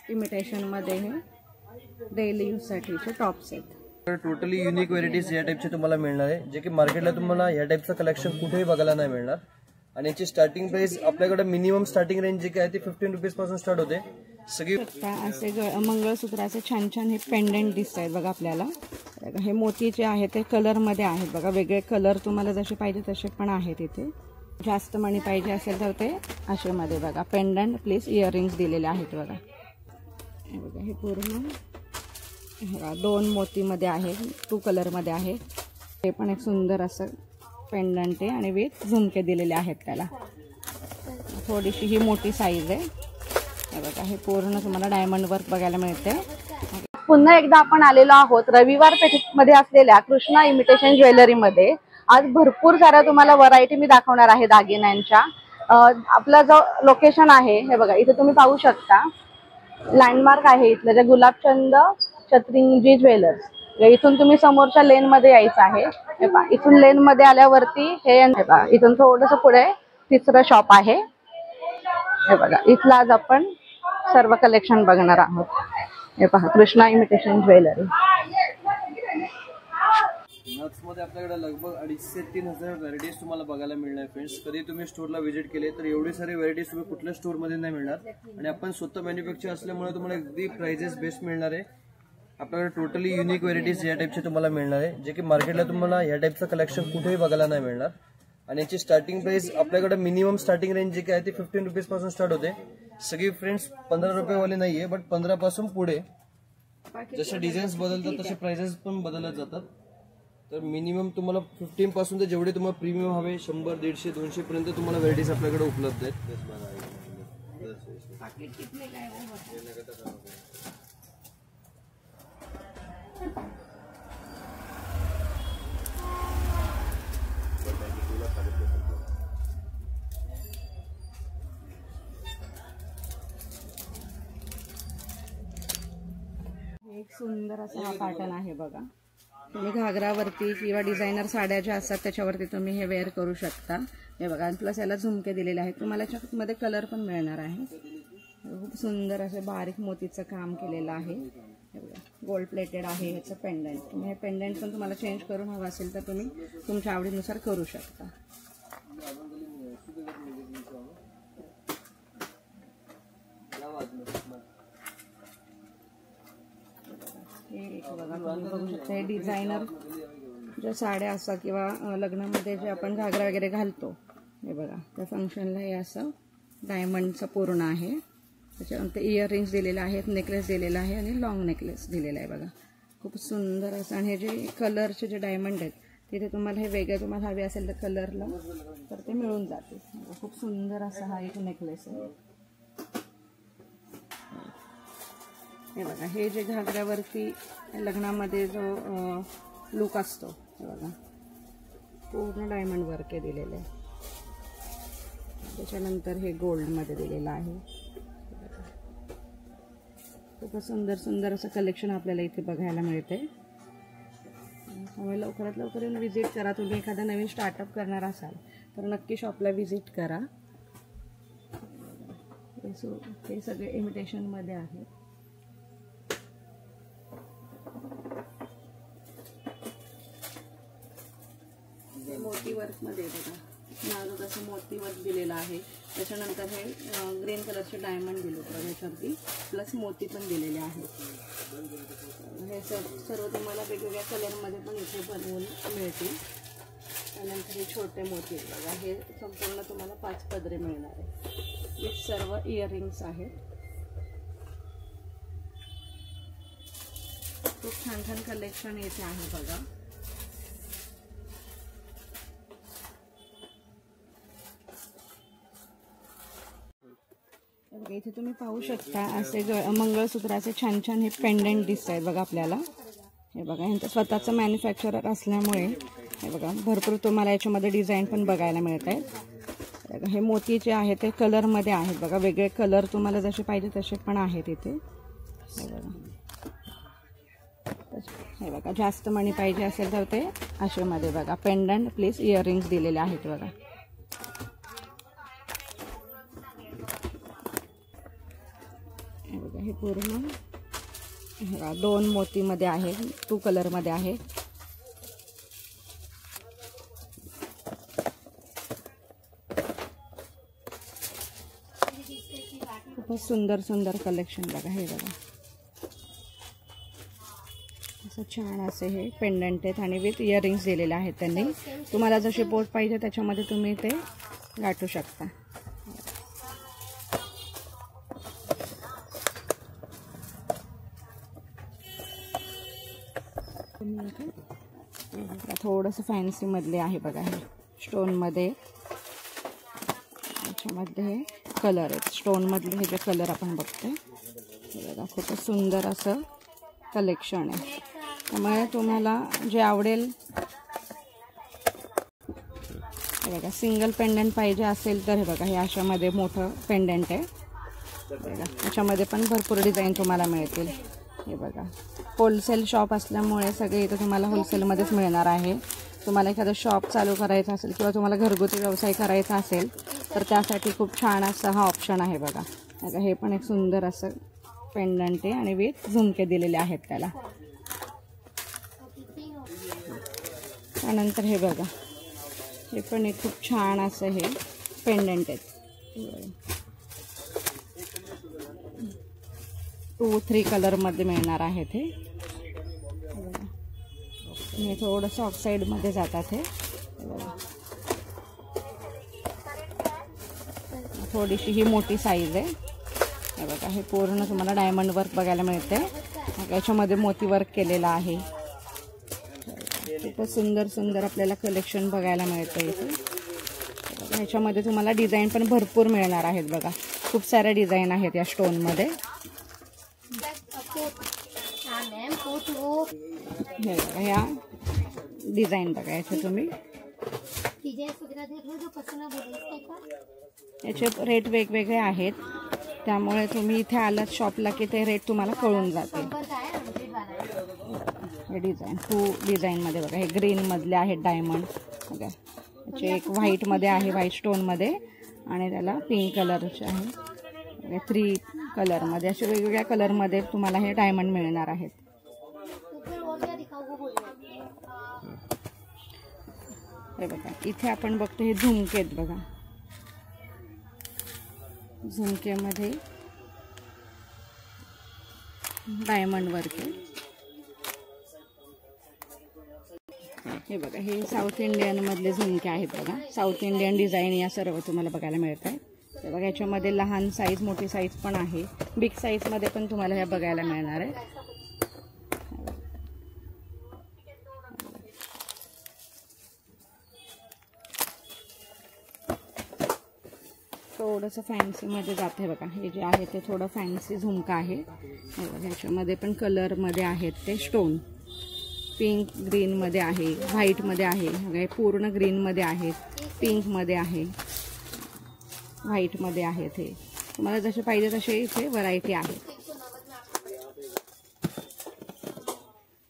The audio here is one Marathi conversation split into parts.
इमिटेशन मध्ये हे डेली यूज साठीचे टॉप्स आहेत. टोटली युनिक व्हेरायटीज या टाइपचे तुम्हाला मिळणार आहे, जे की मार्केटला तुम्हाला या टाइपचं कलेक्शन कुठेही बघायला नाही मिळणार. आणि याची स्टार्टिंग प्राइस आपल्याकडे मिनिमम स्टार्टिंग रेंज जी काय ती 15 रुपीज पासून स्टार्ट होते. सगळी असे मंगळसूत्राचे छान छान हे पेंडेंट दिसत आहेत बघा आपल्याला. हे मोतीचे आहेत, ते कलर मध्ये आहेत बघा. वेगळे कलर तुम्हाला जसे पाहिजे तसे पण आहेत इथे. जास्त मणी पाहिजे असेल तर ते असे मध्ये बघा पेंडंट प्लस इयरिंग्स दिलेले आहेत बघा. हे बघा हे पूर्ण 2 मोतीमध्ये आहे, 2 कलरमध्ये आहे. हे पण एक सुंदर असं पेंडंट आहे आणि विथ झुमके दिलेले आहेत त्याला. थोडीशी ही मोठी साईज आहे. हे बघा हे पूर्ण तुम्हाला डायमंड वर्क बघायला मिळते. पुन्हा एकदा आपण आलेलो आहोत रविवार पेठेमध्ये असलेल्या कृष्णा इमिटेशन ज्वेलरीमध्ये. आज भरपूर साऱ्या तुम्हाला व्हरायटी मी दाखवणार आहे दागिन्यांच्या. आपला जो लोकेशन आहे हे बघा, इथे तुम्ही पाहू शकता लँडमार्क आहे इथलं जे गुलाबचंद छत्रींजी ज्वेलर्स. इथून तुम्ही समोरच्या लेन मध्ये यायचं आहे. हे पहा इथून लेन मध्ये आल्यावरती हे पहा इथून थोडंसं पुढे तिसरं शॉप आहे. हे बघा इथला आज आपण सर्व कलेक्शन बघणार आहोत. हे पहा कृष्णा इमिटेशन ज्वेलरी. नट्समध्ये आपल्याकडे लगभग 250 ते 3000 व्हरायटीज तुम्हाला बघायला मिळणार फ्रेंड्स. कधी तुम्ही स्टोरला व्हिजिट केले तर एवढे सारे व्हरायटीज तुम्ही कुठल्या स्टोरमध्ये नाही मिळणार. आणि आपण स्वतः मॅन्युफॅक्चर असल्यामुळे तुम्हाला अगदी प्राइजेस बेस्ट मिळणार आहे. आपल्याकडे टोटली युनिक व्हेरायटीज या टाइपचे तुम्हाला मिळणार आहे, जे की मार्केटला तुम्हाला या टाइपचं कलेक्शन कुठेही बघायला नाही मिळणार. आणि याची स्टार्टिंग प्राइस आपल्याकडे मिनिमम स्टार्टिंग रेंज जी काय ती 15 रुपीज पासून स्टार्ट होते. सगळी फ्रेंड्स 15 रुपयेवाले नाहीये, बट 15 पासून पुढे. जसे डिझाईन्स बदलतात तसे प्राइसेस पण बदलत जातात. तर मिनिमम तुम्हाला 15 पासून तर जेवढे तुम्हाला प्रीमियम हवे 100, 150, 200 पर्यंत तुम्हाला व्हरायटीज आपल्याकडे उपलब्ध आहेत. एक सुंदर असा हा पॅटर्न आहे बघा. तुम्ही घागरावरती किंवा डिझायनर साड्या ज्या असतात त्याच्यावरती तुम्ही हे वेअर करू शकता. हे बघा प्लस याला झुमके दिलेले आहेत. तुम्हाला याच्यामध्ये कलर पण मिळणार आहे. खूप सुंदर असे बारीक मोतीचं काम केलेलं आहे. हे बघा गोल्ड प्लेटेड आहे ह्याचं पेंडंट. तुम्ही हे पेंडंट पण तुम्हाला चेंज करून हवं असेल तर तुम्ही तुमच्या आवडीनुसार करू शकता. हे बघा तुम्ही बघू शकता हे डिझायनर ज्या साड्या असतात किंवा लग्नामध्ये जे आपण घागरा वगैरे घालतो हे बघा त्या फंक्शनला हे असं डायमंडचं पूर्ण आहे. त्याच्यानंतर इयरिंग्स दिलेले आहेत, नेकलेस दिलेला आहे आणि लॉंग नेकलेस दिलेला आहे बघा. खूप सुंदर असं. आणि हे जे कलरचे जे डायमंड आहेत तिथे तुम्हाला हे वेगळे तुम्हाला हवे असेल तर कलरला तर ते मिळून जाते. खूप सुंदर असा हा एक नेकलेस आहे. हे बघा हे जे घागऱ्यावरती लग्नामध्ये जो लुक असतो हे बघा पूर्ण डायमंड वर्क आहे दिलेलं आहे. त्याच्यानंतर हे गोल्डमध्ये दिलेलं आहे. खूप सुंदर सुंदर असं कलेक्शन आपल्याला इथे बघायला मिळते. त्यामुळे लवकरात लवकर येऊन व्हिजिट करा. तुम्ही एखादा नवीन स्टार्टअप करणार असाल तर नक्की शॉपला व्हिजिट करा. हे सगळे इमिटेशनमध्ये आहे. मोती वर्कमध्ये बघा नाजूक असं मोती वर्क दिलेलं आहे. त्याच्यानंतर हे ग्रीन कलरचे डायमंड दिले बघा ह्याच्यावरती प्लस मोती पण दिलेले आहेत. हे सर्व तुम्हाला वेगवेगळ्या कलरमध्ये पण इथे बनवून मिळतील. त्यानंतर हे छोटे मोती बघा हे संपूर्ण तुम्हाला 5 पदरे मिळणार आहे. हे सर्व इयरिंग्स आहेत. खूप छान छान कलेक्शन इथे आहे बघा. इथे तुम्ही पाहू शकता असे मंगळसूत्राचे छान छान हे पेंडेंट दिसत आहेत बघा आपल्याला. हे बघा ह्यांचं स्वतःचं मॅन्युफॅक्चरर असल्यामुळे हे बघा भरपूर तुम्हाला याच्यामध्ये डिझाईन पण बघायला मिळत आहेत. हे मोती जे आहे ते कलरमध्ये आहेत बघा. वेगळे कलर तुम्हाला जसे पाहिजे तसे पण आहेत इथे. हे बघा जास्त मणी पाहिजे असेल तर ते असे मध्ये बघा पेंडंट प्लस इयरिंग्स दिलेले आहेत बघा. हे बघा हे पूर्ण बघा 2 मोतीमध्ये आहे, 2 कलरमध्ये आहे. खूपच सुंदर सुंदर कलेक्शन बघा. हे बघा असं छान असे हे पेंडंट आहेत आणि विथ इयरिंग्स दिलेले आहेत त्यांनी. तुम्हाला जसे पोट पाहिजे त्याच्यामध्ये तुम्ही ते गाठू शकता. थोडंसं फॅन्सी मधले आहे बघा. हे स्टोनमध्ये, याच्यामध्ये हे कलर आहेत स्टोनमधले. हे जे कलर आपण बघतोय हे बघा खूपच सुंदर असं कलेक्शन आहे. त्यामुळे तुम्हाला जे आवडेल, हे बघा सिंगल पेंडंट पाहिजे असेल तर हे बघा हे अशामध्ये मोठं पेंडंट आहे बघा. याच्यामध्ये पण भरपूर डिझाईन तुम्हाला मिळतील. हे बघा होलसेल शॉप असल्यामुळे सगळे इथं तुम्हाला होलसेलमध्येच मिळणार आहे. तुम्हाला एखादं शॉप चालू करायचं असेल किंवा तुम्हाला घरगुती व्यवसाय करायचा असेल तर त्यासाठी खूप छान असा हा ऑप्शन आहे बघा. बघा हे पण एक सुंदर असं पेंडंट आहे आणि विथ झुमके दिलेले आहेत त्याला. त्यानंतर हे बघा हे पण एक खूप छान असं हे पेंडंट आहेत. 2-3 कलरमध्ये मिळणार आहेत हे. हे थोडंसं ऑक्साईडमध्ये जातात हे. थोडीशी ही मोठी साईज आहे. हे बघा हे पूर्ण तुम्हाला डायमंड वर्क बघायला मिळते. याच्यामध्ये मोती वर्क केलेला आहे. खूपच सुंदर सुंदर आपल्याला कलेक्शन बघायला मिळतं इथे. ह्याच्यामध्ये तुम्हाला डिझाईन पण भरपूर मिळणार आहेत बघा. खूप साऱ्या डिझाईन आहेत या स्टोनमध्ये. हे बघा ह्या डिझाईन बघायचे तुम्ही. याचे रेट वेगवेगळे आहेत त्यामुळे तुम्ही इथे आलात शॉपला की ते रेट तुम्हाला कळून जातील. हे डिझाईन 2 डिझाईनमध्ये बघा. हे ग्रीनमधले आहेत डायमंड बघा. याचे एक व्हाईटमध्ये आहे, व्हाईट स्टोनमध्ये, आणि त्याला पिंक कलरचे आहे. 3 कलरमध्ये असे वेगवेगळ्या कलरमध्ये तुम्हाला हे डायमंड मिळणार आहेत. हे बघा इथे आपण बघतो हे झुमके आहेत बघा. झुमक्यामध्ये डायमंड वर्क आहे. हे बघा हे साऊथ इंडियन मधले झुमके आहेत बघा. साऊथ इंडियन डिझाईन या सर्व तुम्हाला बघायला मिळत आहे. हे बघा याच्यामध्ये लहान साईज, मोठी साईज पण आहे. बिग साईजमध्ये पण तुम्हाला हे बघायला मिळणार आहे. थोडंसं फॅन्सीमध्ये जात आहे बघा. हे जे आहे ते थोडं फॅन्सी झुमका आहे. ह्याच्यामध्ये पण कलरमध्ये आहेत ते स्टोन. पिंक ग्रीनमध्ये आहे, व्हाईटमध्ये आहे, हे पूर्ण ग्रीनमध्ये आहेत, पिंकमध्ये आहे, व्हाईटमध्ये आहेत. हे तुम्हाला जसे पाहिजे तसे इथे व्हरायटी आहे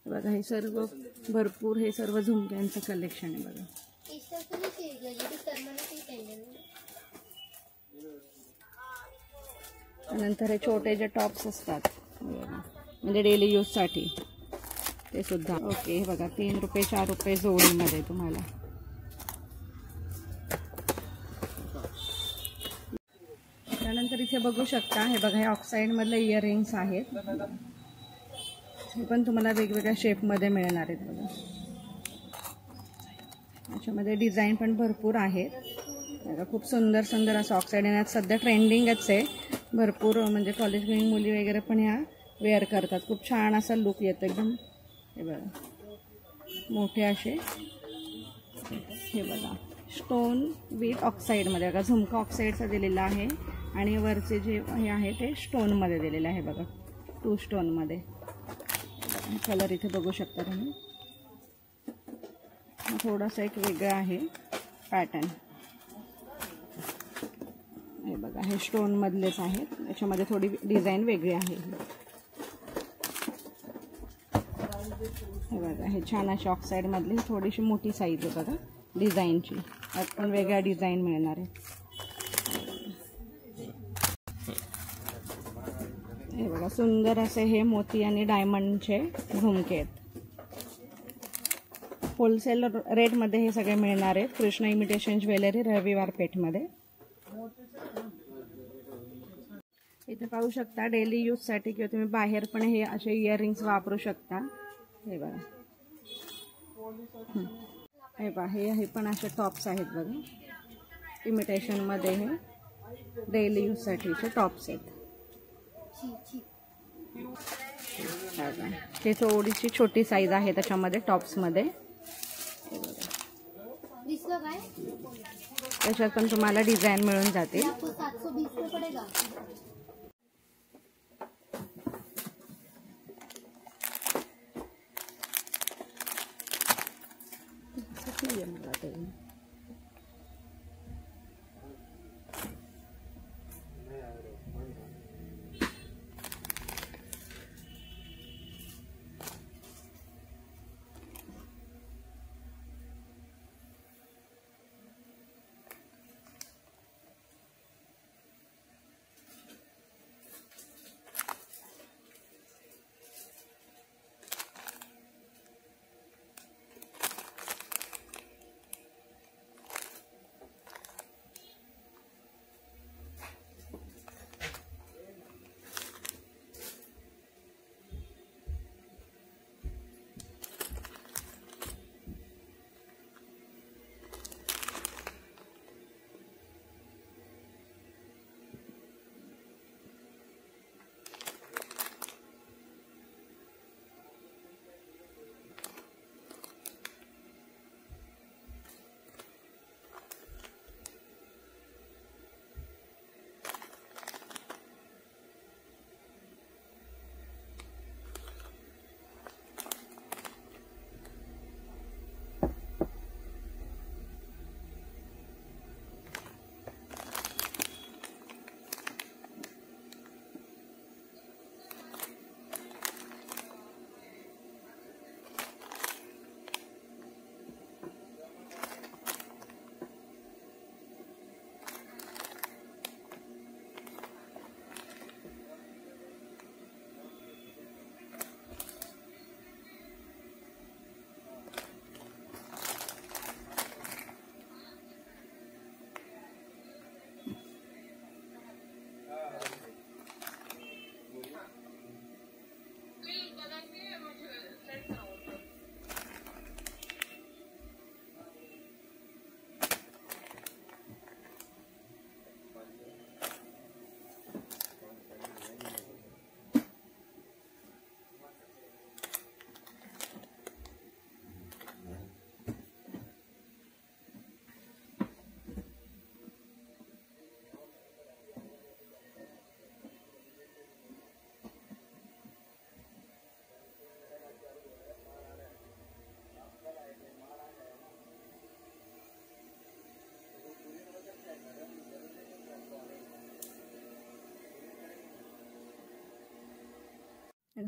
बघा. हे सर्व भरपूर हे सर्व झुमक्यांचं कलेक्शन आहे बघा. नंतर हे छोटे जे टॉप्स असतात म्हणजे डेली यूजसाठी ते सुद्धा. ओके हे बघा 3 रुपये 4 रुपये जोडीमध्ये तुम्हाला. त्यानंतर इथे बघू शकता हे बघा हे ऑक्साईडमधले इयरिंग्स आहेत. हे पण तुम्हाला वेगवेगळ्या शेपमध्ये मिळणार आहेत बघा. याच्यामध्ये डिझाईन पण भरपूर आहेत बघा. खूप सुंदर सुंदर असं ऑक्साईड येण्यात सध्या ट्रेंडिंगच आहे. भरपूर म्हणजे कॉलेज गोईंग मुली वगैरे पण ह्या वेअर करतात. खूप छान असा लुक येतो एकदम. हे बघा मोठे असे हे बघा स्टोन विथ ऑक्साईडमध्ये बघा. झुमका ऑक्साईडचा दिलेला आहे आणि वरचे जे हे आहे ते स्टोनमध्ये दिलेलं आहे बघा. 2 स्टोनमध्ये. कलर इथे बघू शकता तुम्ही. थोडासा एक वेगळा आहे पॅटर्न. हे बघा हे स्टोनमधलेच आहेत. याच्यामध्ये थोडी डिझाईन वेगळी आहे. हे बघा हे छान अशी ऑक्साईडमधली थोडीशी मोठी साईज आहे बघा डिझाईनची. यात पण वेगळ्या डिझाईन मिळणार आहे. हे बघा सुंदर असे हे मोती आणि डायमंडचे झुमके आहेत. होलसेल रेटमध्ये हे सगळे मिळणार आहेत. कृष्णा इमिटेशन ज्वेलरी, रविवार पेठमध्ये. इथे पाहू शकता डेली यूजसाठी किंवा तुम्ही बाहेर पण हे असे इयरिंग्स वापरू शकता. हे बघा, हे पहा, हे पण असे टॉप्स आहेत बघा, इमिटेशनमध्ये. हे डेली यूजसाठीचे टॉप्स आहेत. ते थोडीशी छोटी साईज आहे त्याच्यामध्ये टॉप्समध्ये. त्याच्यात पण तुम्हाला डिझाईन मिळून जाते.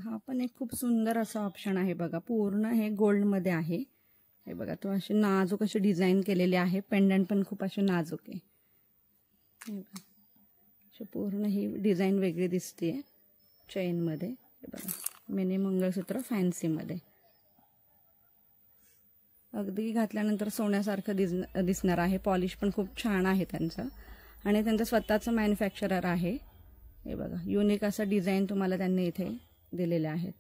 हा पण एक खूप सुंदर असा ऑप्शन आहे बघा. पूर्ण हे गोल्डमध्ये आहे. हे बघा, तो असे नाजूक अशी डिझाईन केलेली आहे. पेंडंट पण खूप असे नाजूक आहे. हे बघा, अशी पूर्ण ही डिझाईन वेगळी दिसते चेनमध्ये. हे बघा, मिनी मंगळसूत्र फॅन्सीमध्ये. अगदी घातल्यानंतर सोन्यासारखं दिसणार आहे. पॉलिश पण खूप छान आहे त्यांचं आणि त्यांचं स्वतःचं मॅन्युफॅक्चरर आहे. हे बघा, युनिक असं डिझाईन तुम्हाला त्यांनी इथे दिलेले आहेत.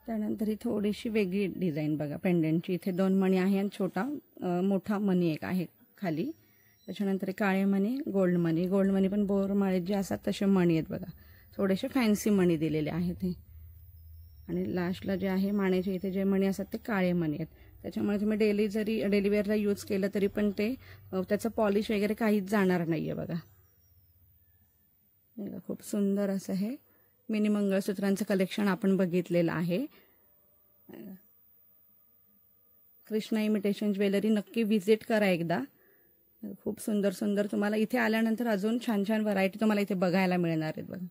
त्यानंतर ही थोडीशी वेगळी डिझाईन बघा पेंडंटची. इथे 2 मणी आहे आणि मोठा मणी एक आहे खाली. त्याच्यानंतर काळे मणी, गोल्ड मणी. गोल्ड मणी पण बोरमाळेत जे असतात तसे मणी आहेत बघा. थोडेसे फॅन्सी मणी दिलेले आहेत हे. आणि लास्टला जे आहे मानेचे इथे जे मणी असतात ते काळे मणी आहेत. त्याच्यामुळे तुम्ही डेली वेअरला यूज केलं तरी पण ते त्याचं पॉलिश वगैरे काहीच जाणार नाही आहे बघा. खूप सुंदर असं हे मिनी मंगळसूत्रांचं कलेक्शन आपण बघितलेलं आहे. कृष्णा इमिटेशन ज्वेलरी नक्की व्हिजिट करा एकदा. खूप सुंदर सुंदर तुम्हाला इथे आल्यानंतर अजून छान छान व्हरायटी तुम्हाला इथे बघायला मिळणार आहेत बघा.